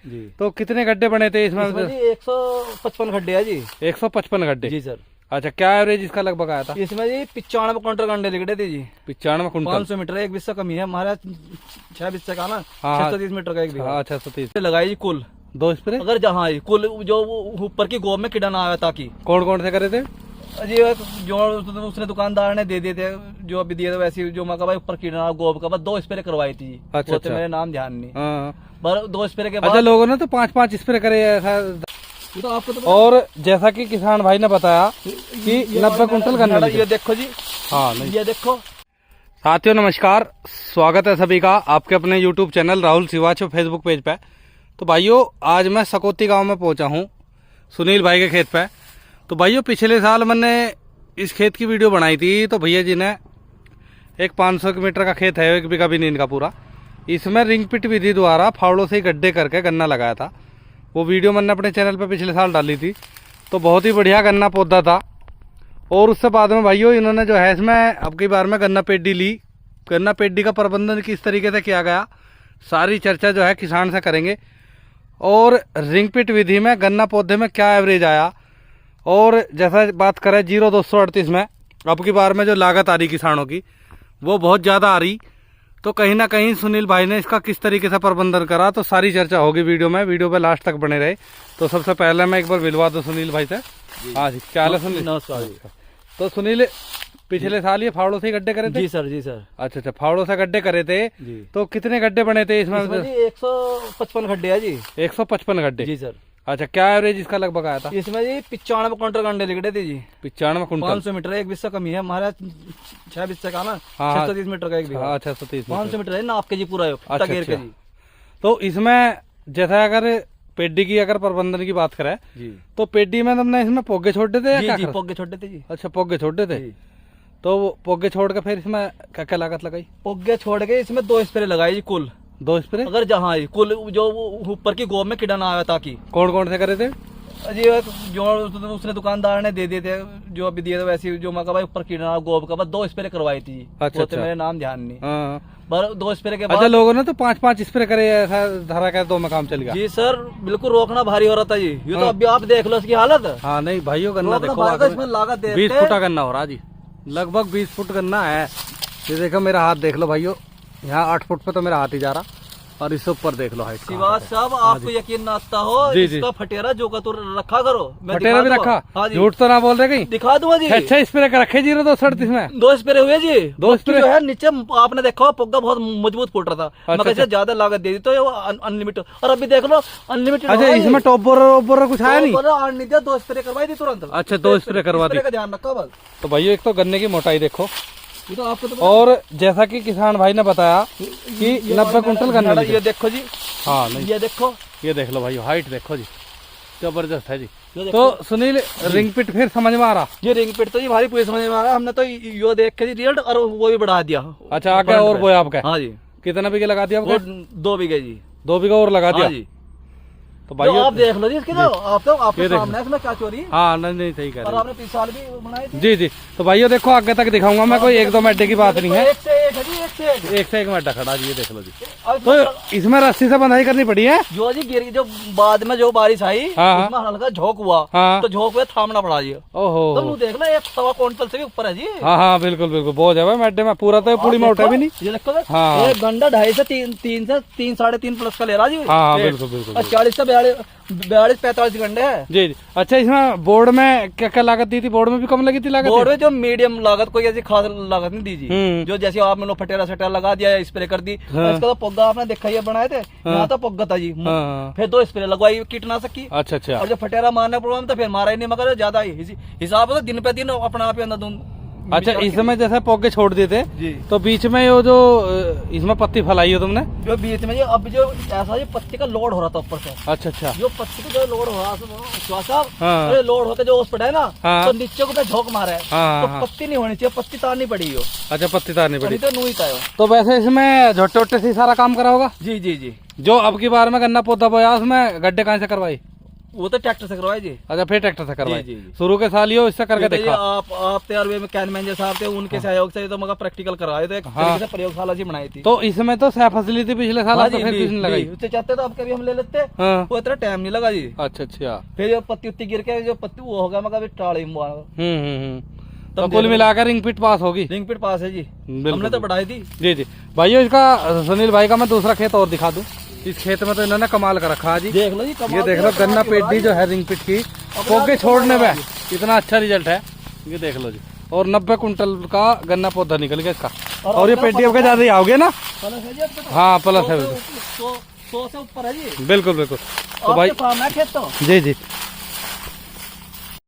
जी। तो कितने गड्ढे बने थे इसमें? इसमें जी 155 गड्ढे है जी। 155 गड्ढे जी सर। अच्छा, क्या एवरेज इसका लगभग आया था? इसमें जी 95 क्विंटल गंडे निकले थे जी। 95 कुंटल। 500 मीटर, एक बिस्सा कमी है हमारा, 6 बिस्सा का ना, हाँ, 630 मीटर का एक बीघा। हाँ 630 लगाई जी कुल 2 स्प्रे। अगर जहाँ कुल जो ऊपर की गोब में कीड़ा ना आया ताकि। कौन कौन से करे थे? जी जो उसने दुकानदार ने दे दिए थे, जो अभी दिए थे वैसे जो मैं भाई ऊपर कीड़ा गोब का, बस 2 स्प्रे करवाई थी। अच्छा, वो तो मेरे नाम ध्यान नहीं, हाँ। पर 2 स्प्रे के अच्छा, बाद लोगों ने तो 5-5 स्प्रे करे ऐसा। ये तो आपको तो और जैसा कि किसान भाई ने बताया कि 90 कुंटल गन्ना निकला। ये देखो जी, हाँ नहीं। ये देखो। साथियों नमस्कार, स्वागत है सभी का आपके अपने YouTube channel Rahul Shivach Facebook page पे। तो भाइयों, आज मैं सकौती गांव में पहुंचा हूं सुनील भाई के खेत पे। तो भाइयों, पिछले साल मैंने इस खेत की वीडियो बनाई थी, तो भैया जी ने एक 500 मीटर का खेत है, 1 बीघा भी नहीं इनका पूरा, इसमें रिंग पिट विधि द्वारा फावड़ों से ही गड्ढे करके गन्ना लगाया था। वो वीडियो मैंने अपने चैनल पे पिछले साल डाली थी। तो बहुत ही बढ़िया गन्ना पौधा था। और उससे बाद में भाइयों इन्होंने जो है इसमें अब की बार में गन्ना पेडी ली। गन्ना पेडी का प्रबंधन किस तरीके से किया गया, सारी चर्चा जो है किसान से करेंगे। और रिंग पिट विधि में गन्ना पौधे में क्या एवरेज आया, और जैसा बात करें 0238 में अब की बार में जो लागत आ रही किसानों की वो बहुत ज़्यादा आ रही। तो कहीं ना कहीं सुनील भाई ने इसका किस तरीके से प्रबंधन करा, तो सारी चर्चा होगी वीडियो में। वीडियो पे लास्ट तक बने रहे। तो सबसे पहले मैं एक बार मिलवा दूं सुनील भाई से। हाँ जी, क्या हाल है सुनील? नमस्कार जी। तो सुनील, पिछले साल ये फावड़ों से ही गड्ढे करे थे? जी सर, जी सर। अच्छा, फावड़ों से गड्ढे करे थे। जी। तो कितने गड्ढे बने थे इसमें? इसमें जी 155 गड्ढे है जी। 155 गड्ढे। जी सर। अच्छा, क्या एवरेज इसका लगभग आया था? इसमें जी 95 क्विंटल गंडे निकले थे जी। 95 कुंटल। 500 मीटर, एक बिस्सा कमी है हमारा, 6 बिस्सा का ना, हाँ, 630 मीटर का एक बीघा। हाँ 630 500 मीटर है ना आपके जी पूरा अच्छा, तगेर के अच्छा। जी। तो इसमें जैसा अगर पेडी की अगर प्रबंधन की बात करें जी, तो पेडी में तुमने इसमें पोगे छोड़ देते या जी क्या जी, करा? पोगे छोटे थे जी। अच्छा, पोगे छोड़ देते। जी। तो वो पोगे छोड़ के फिर इसमें क्या क्या लागत लगाई? पोगे छोड़ के इसमें 2 स्प्रे लगाई जी कुल 2 स्प्रे। अगर जहाँ कुल जो ऊपर की गोब में कीड़ा ना आया ताकि। कौन कौन से करे थे? जी जो उसने दुकानदार ने दे दिए थे, जो अभी दिए थे वैसे जो मैं भाई ऊपर कीड़ा गोब का, बस 2 स्प्रे करवाई थी। अच्छा, वो तो अच्छा। मेरे नाम ध्यान नहीं, हाँ। पर 2 स्प्रे के अच्छा, बाद। लोगों ने तो 5-5 स्प्रे करे ऐसा धरा के तो में काम चल गया। जी सर, बिल्कुल रोकना भारी हो रहा था जी। ये तो अभी आप देख लो इसकी हालत। हाँ नहीं भाइयों, गन्ना रोकना देखो भारी था, आगे इसमें लागत देख 20 के। फुट का गन्ना हो रहा जी, लगभग 20 फुट गन्ना है। ये देखो मेरा हाथ देख लो भाइयों, यहाँ 8 फुट पे तो मेरा हाथ ही जा रहा, और इससे ऊपर देख लो हाइट। शिवाज साहब, आपको यकीन ना आता हो, जी, जी। इसका फटेरा जो का तो रखा करो, मैं फटेरा भी दिखा रखा? दूंगा। हाँ जी, झूठ तो ना बोल रहे कहीं? दिखा दूंगा जी। अच्छा स्प्रे कर रखे 0238 में? 2 स्प्रे हुए जी। 2 स्प्रे जो है नीचे आपने देखा पुग्गा बहुत मजबूत फूट रहा था। मैं कैसे ज्यादा लागत दे दी तो अनलिमिटेड, और अभी देख लो अनलिमिटेड। अच्छा, इसमें टॉप बोर कुछ आया नहीं? नहीं दिया, 2 स्प्रे करवाई थी तुरंत। अच्छा, 2 स्प्रे करवा दी। का ध्यान रखा बस। तो भाइयों, एक तो गन्ने की मोटाई देखो, ये तो आपको तो और जैसा कि किसान भाई ने बताया कि 90 कुंटल गन्ना ये देखो जी। हाँ नहीं, ये देखो, ये देख लो भाई, हाइट देखो जी, जबरदस्त है जी। ये तो सुनील, रिंग पिट फिर समझ में आ रहा? ये रिंग पिट तो जी भारी पूरी समझ में आ रहा है। हमने तो यो देख के जी रिजल्ट, और वो भी बढ़ा दिया। अच्छा, आगे और बोया आपका? हाँ जी। कितना बीघे लगा दिया वो आपका? 2 बीघे जी। 2 बीघा और लगा दिया? हाँ जी। तो तो भाई आप देख लो जी इसकी, तो आप तो आपके ये देखो। सामने है इसमें क्या चोरी। हाँ नहीं सही कह और रहे आपने 30 साल भी बनाई थी। जी जी। तो भाइयों देखो, आगे तक दिखाऊंगा मैं, कोई 1-2 मिनट की बात नहीं है। एक से एक है जी, एक से एक। एक से एक मिनट खड़ा जी, ये देख लो जी। और तो इसमें रस्सी से बंधाई करनी पड़ी है? जो जी गिरी, जो बाद में जो बारिश आई, हाँ। उसमें हल्का झोंक हुआ, हाँ। तो झोंक हुए थामना पड़ा जी। ओहो। तो तू देख लो, 1 सवा क्विंटल से भी ऊपर है जी। हाँ बिल्कुल बिल्कुल, बहुत है भाई मैडे में, पूरा तो पूरी में उठा भी नहीं। ये देखो, हाँ। एक गंडा 2.5 से 3 से 3 साढ़े 3 प्लस का ले रहा जी। हाँ पेड़। बिल्कुल बिल्कुल और 40 से 42-45 गंडे है जी जी। अच्छा, इसमें बोर्ड में क्या क्या लागत दी थी? बोर्ड में भी कम लगी थी लागत? बोर्ड में जो मीडियम लागत, कोई ऐसी खास लागत नहीं दी जी। हम्म। जो जैसे आपने फटेरा सटेरा लगा दिया या स्प्रे कर दी। हाँ। इसका तो पौधा आपने देखा ही है, बनाए थे यहाँ तो पौधा था जी। हाँ। फिर 2 स्प्रे लगवाई कीटनाशक की। अच्छा अच्छा। और जब फटेरा मारने प्रॉब्लम तो फिर मारा ही नहीं, मगर ज्यादा ही हिसाब है तो दिन पे दिन अपना आप ही अंदर दूं। अच्छा, इसमें जैसे पौगे छोड़ दिए थे, जी। तो बीच में ये जो इसमें पत्ती फैलाई है तुमने? जो बीच में अब जो ऐसा ये पत्ती का लोड हो रहा था ऊपर से, अच्छा अच्छा। जो पत्ती का जो लोड हो रहा था, हाँ। अरे लोड होकर जो उस पर है ना, हाँ। तो नीचे को पे झोंक मारा है। हाँ, तो हाँ। पत्ती नहीं होनी चाहिए, पत्ती तारनी पड़ी हो। अच्छा, पत्ती तारनी पड़ी। तो नूई था। तो वैसे इसमें झोटे वोटे से सारा काम करा होगा? जी जी जी। जो अब की बार में गन्ना पौधा बोया उसमें गड्ढे कहाँ से करवाई? वो तो ट्रैक्टर से करवाए जी। अच्छा फिर ट्रैक्टर से करवाए। जी, जी, जी। शुरू के साल ही हो इससे करके ये तो ये देखा। आप तैयार हुए में कैनमैन जो साहब थे उनके सहयोग से तो मगर प्रैक्टिकल करवाए थे, एक हाँ। तरीके से प्रयोगशाला जी बनाई थी। तो इसमें तो सह फसली थी पिछले साल, हाँ अब तो जी, फिर ली, किसने लगाई? ली। उससे चाहते तो आप कभी हम ले लेते, हाँ। वो इतना टाइम नहीं लगा जी। अच्छा अच्छा। फिर जो पत्ती उत्ती गिर के जो पत्ती वो होगा मगर टाड़ी में तो तब कुल देख मिलाकर रिंग पिट पास होगी। रिंग पिट पास है जी, बिल्कुल। हमने तो बढ़ाई थी। जी जी भाइयों, इसका सुनील भाई का मैं दूसरा खेत और दिखा दूं। इस खेत में तो इन्होंने कमाल कर रखा है जी। देख लो जी, ये देख लो गन्ना पेटी जो है रिंग पिट की पोके छोड़ने में इतना अच्छा रिजल्ट है, ये देख लो जी। और 90 कुंटल का गन्ना पौधा निकल गया इसका। और ये पेटी अब के ज्यादा ही आओगे ना? प्लस है जी अब तो। हाँ प्लस है। 100 से ऊपर है जी। बिल्कुल बिल्कुल। तो आपके भाई फार्म है खेत तो। जी जी,